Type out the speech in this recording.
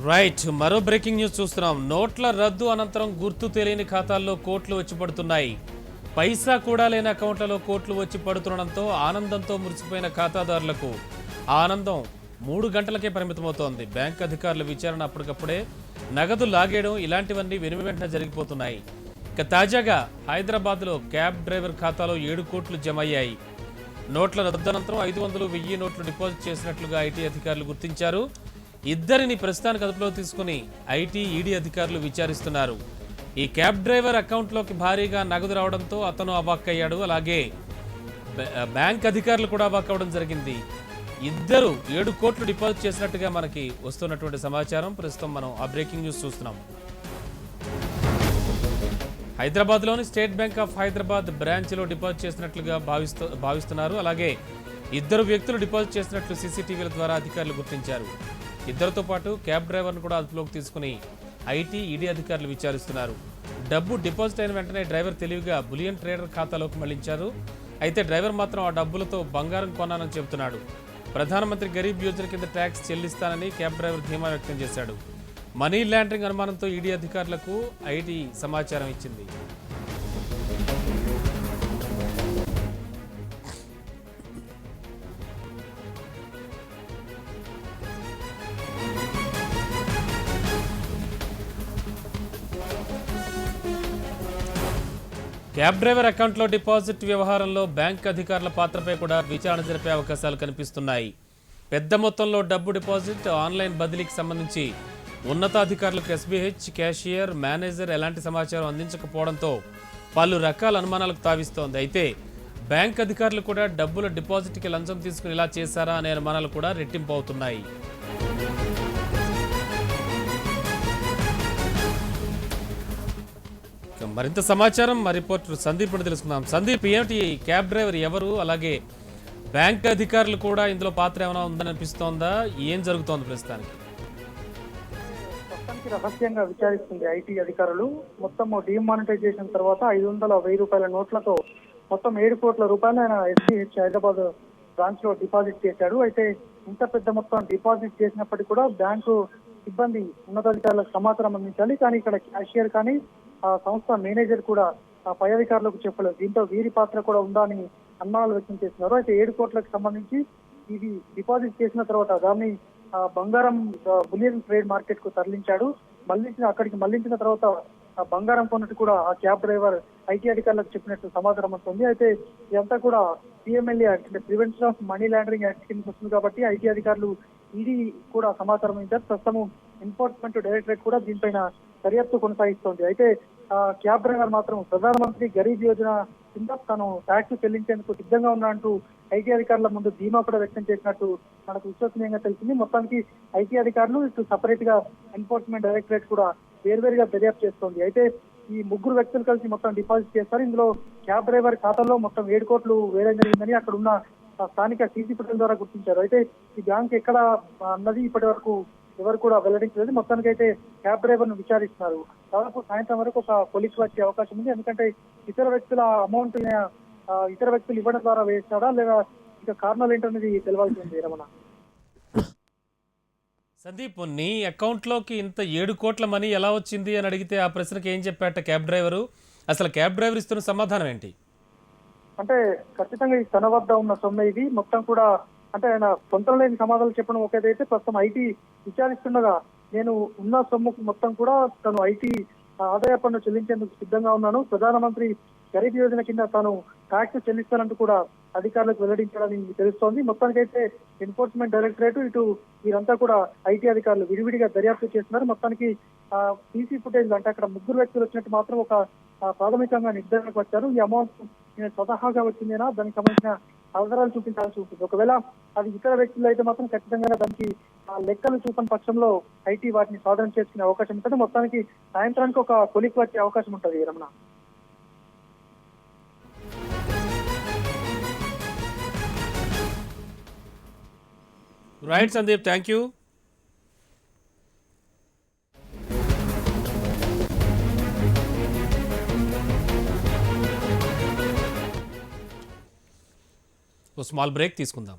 Right, మరో breaking news చూస్తున్నాం. నోట్ల రద్దు అనంతరం గుర్తు తెలియని ఖాతాల్లో కోట్లు వచ్చి పడుతున్నాయి. పైసా కూడా లేని అకౌంట్లలో కోట్లు వచ్చి పడుతుండడంతో ఆనందంతో మురిసిపోయిన ఖాతాదారులకు ఆ ఆనందం 3 గంటలకే పరిమితమవుతోంది. బ్యాంక్ అధికారుల విచారణ అప్పటికప్పుడే నగదు లాగేయడం ఇలాంటివన్నీ వెనువెంటనే జరిగిపోతున్నాయి. ఇక తాజాగా హైదరాబాద్లో క్యాబ్ డ్రైవర్ ఖాతాలో 7 కోట్లు జమ అయ్యాయి. నోట్ల రద్దు అనంతరం 500, 1000 నోట్లు డిపాజిట్ చేసినట్లుగా ఐటీ అధికారులు గుర్తించారు. ఇద్దరిని ప్రస్తుతానికి అదుపులో తీసుకుని ఐటీ, ఈడీ అధికారులు విచారిస్తున్నారు. ఈ క్యాబ్ డ్రైవర్ అకౌంట్లోకి భారీగా నగదు రావడంతో అతను అవాక్కయ్యాడు. అలాగే బ్యాంక్ అధికారులు కూడా అవాక్కవడం జరిగింది. ఇద్దరు 7 కోట్లు డిపాజిట్ చేసినట్టుగా మనకి వస్తున్నటువంటి సమాచారం. ప్రస్తుతం మనం ఆ బ్రేకింగ్ న్యూస్ చూస్తున్నాం. హైదరాబాద్లోని స్టేట్ బ్యాంక్ ఆఫ్ హైదరాబాద్ బ్రాంచ్లో డిపాజిట్ చేసినట్లుగా భావిస్తున్నారు. అలాగే ఇద్దరు వ్యక్తులు డిపాజిట్ చేసినట్లు సీసీటీవీల ద్వారా అధికారులు గుర్తించారు. ఇద్దరితో పాటు క్యాబ్ డ్రైవర్ను కూడా అదుపులోకి తీసుకుని ఐటీ, ఈడీ అధికారులు విచారిస్తున్నారు. డబ్బు డిపాజిట్ అయిన వెంటనే డ్రైవర్ తెలివిగా బులియన్ ట్రేడర్ ఖాతాలోకి మళ్లించారు. అయితే డ్రైవర్ మాత్రం ఆ డబ్బులతో బంగారం కొన్నానని చెబుతున్నాడు. ప్రధానమంత్రి గరీబ్ యోజన కింద ట్యాక్స్ చెల్లిస్తానని క్యాబ్ డ్రైవర్ ధీమా వ్యక్తం చేశాడు. మనీ లాండరింగ్ అనుమానంతో ఈడీ అధికారులకు ఐటీ సమాచారం ఇచ్చింది. క్యాబ్ డ్రైవర్ అకౌంట్లో డిపాజిట్ వ్యవహారంలో బ్యాంక్ అధికారుల పాత్రపై కూడా విచారణ జరిపే అవకాశాలు కనిపిస్తున్నాయి. పెద్ద మొత్తంలో డబ్బు డిపాజిట్, ఆన్లైన్ బదిలీకి సంబంధించి ఉన్నతాధికారులకు ఎస్బీహెచ్, క్యాషియర్, మేనేజర్ ఎలాంటి సమాచారం అందించకపోవడంతో పలు రకాల అనుమానాలకు తావిస్తోంది. అయితే బ్యాంక్ అధికారులు కూడా డబ్బుల డిపాజిట్కి లంచం తీసుకుని ఇలా చేశారా అనే అనుమానాలు కూడా రెట్టింపు అవుతున్నాయి. మరింత సమాచారం మా రిపోర్టర్ సందీప్ నుండి తెలుసుకుందాం. సందీప్, ఏమిటి క్యాబ్ డ్రైవర్ ఎవరు? అలాగే బ్యాంక్ అధికారులు కూడా ఇందులో పాత్ర ఏమైనా ఉందని అనిపిస్తోందా? ఏం జరుగుతోంది ప్రస్తుతానికి? మొత్తానికి రహస్యంగా విచారిస్తుంది ఐటీ అధికారులు. మొత్తం డిమానిటైజేషన్ తర్వాత 500, 1000 రూపాయల నోట్లతో మొత్తం 7 కోట్ల రూపాయలు ఆయన ఎస్బీహెచ్ హైదరాబాద్ బ్రాంచ్ లో డిపాజిట్ చేశాడు. అయితే ఇంత పెద్ద మొత్తం డిపాజిట్ చేసినప్పటికీ కూడా బ్యాంకు సిబ్బంది ఉన్నతాధికారులకు సమాచారం అందించాలి. కానీ ఇక్కడ క్యాషియర్ కానీ ఆ సంస్థ మేనేజర్ కూడా పై అధికారులకు చెప్పలేదు. దీంతో వీరి పాత్ర కూడా ఉందా అని అనుమానాలు వ్యక్తం చేస్తున్నారు. అయితే 7 కోట్లకు సంబంధించి ఇది డిపాజిట్ చేసిన తర్వాత దాన్ని బంగారం బులియన్ ట్రేడ్ మార్కెట్ కు తరలించాడు. అక్కడికి మళ్లించిన తర్వాత బంగారం కొన్నట్టు కూడా ఆ క్యాబ్ డ్రైవర్ ఐటీ అధికారులకు చెప్పినట్టు సమాచారం వస్తుంది. అయితే ఇదంతా కూడా పిఎంఎల్ఏ అంటే prevention of money laundering act కిందకి వస్తుంది కాబట్టి ఐటీ అధికారులు, ఈడీ కూడా సమాచారం ఇచ్చారు. ప్రస్తుతం ఎన్ఫోర్స్మెంట్ డైరెక్టరేట్ కూడా దీనిపైన దర్యాప్తు కొనసాగిస్తోంది. అయితే క్యాబ్ డ్రైవర్ మాత్రం ప్రధానమంత్రి గరీబ్ యోజన కింద తాను ట్యాక్స్ చెల్లించేందుకు సిద్ధంగా ఉన్నా అంటూ ఐటీ అధికారుల ముందు ధీమా కూడా వ్యక్తం చేసినట్టు మనకు విశ్వసనీయంగా తెలిసింది. మొత్తానికి ఐటీ అధికారులు ఇటు సపరేట్ గా ఎన్ఫోర్స్మెంట్ డైరెక్టరేట్ కూడా వేర్వేరుగా దర్యాప్తు చేస్తోంది. అయితే ఈ 3 వ్యక్తులు కలిసి మొత్తం డిపాజిట్ చేస్తారు. ఇందులో క్యాబ్ డ్రైవర్ ఖాతాలో మొత్తం 7 కోట్లు వేయడం జరిగిందని అక్కడ ఉన్న స్థానిక సీసీ ఫుటేజ్ ద్వారా గుర్తించారు. అయితే ఈ బ్యాంక్ ఎక్కడ అన్నది ఇప్పటి వరకు ఎవరు కూడా వెల్లడించలేదు. మొత్తానికి అయితే క్యాబ్ డ్రైవర్ ను విచారిస్తున్నారు. దాదాపు సాయంత్రం వరకు ఒక పోలీసు వచ్చే అవకాశం ఉంది. ఎందుకంటే ఇతర వ్యక్తుల అమౌంట్ ఇతర వ్యక్తులు ఇవ్వడం ద్వారా వేస్తాడా లేదా ఇక కారణాలు ఏంటనేది తెలవాల్సి ఉంది. రమణ, సందీప్, నీ అకౌంట్లోకి ఇంత 7 కోట్ల మనీ ఎలా వచ్చింది అని అడిగితే ఆ ప్రశ్నకి ఏం చెప్పాట క్యాబ్ డ్రైవరు? అసలు క్యాబ్ డ్రైవర్ ఇస్తున్న సమాధానం ఏంటి? అంటే ఖచ్చితంగా ఈ తన వద్ద ఉన్న సొమ్ము ఇది మొత్తం కూడా, అంటే ఆయన సొంతం లేని సమాధానం చెప్పడం ఒకటైతే ప్రస్తుతం ఐటీ విచారిస్తుండగా నేను ఉన్న సొమ్ముకు మొత్తం కూడా తను ఐటీ ఆదాయ పన్ను చెల్లించేందుకు సిద్ధంగా ఉన్నాను, ప్రధానమంత్రి గరీబ్ యోజన కింద తాను ట్యాక్స్ చెల్లిస్తానంటూ కూడా అధికారులకు వెల్లడించాలని తెలుస్తోంది. మొత్తానికైతే ఎన్ఫోర్స్మెంట్ డైరెక్టరేట్ ఇటు వీరంతా కూడా ఐటీ అధికారులు విడివిడిగా దర్యాప్తు చేస్తున్నారు. మొత్తానికి సీసీ ఫుటేజ్ అంటే అక్కడ 3 వ్యక్తులు వచ్చినట్టు మాత్రం ఒక ప్రాథమికంగా నిర్ధారణకు వచ్చారు. ఈ అమౌంట్ స్వతహాగా వచ్చిందేనా, దానికి సంబంధించిన ఆధారాలు చూపించాల్సి ఉంటుంది. ఒకవేళ అది ఇతర వ్యక్తులు అయితే మాత్రం ఖచ్చితంగా దానికి లెక్కలు చూపని పక్షంలో ఐటీ వాటిని స్వాధీనం చేసుకునే అవకాశం ఉంటుంది. మొత్తానికి సాయంత్రానికి ఒక కొలికి వచ్చే అవకాశం ఉంటుంది. Ramana, right Sandeep, thank you. ఓ స్మాల్ బ్రేక్ తీసుకుందాం.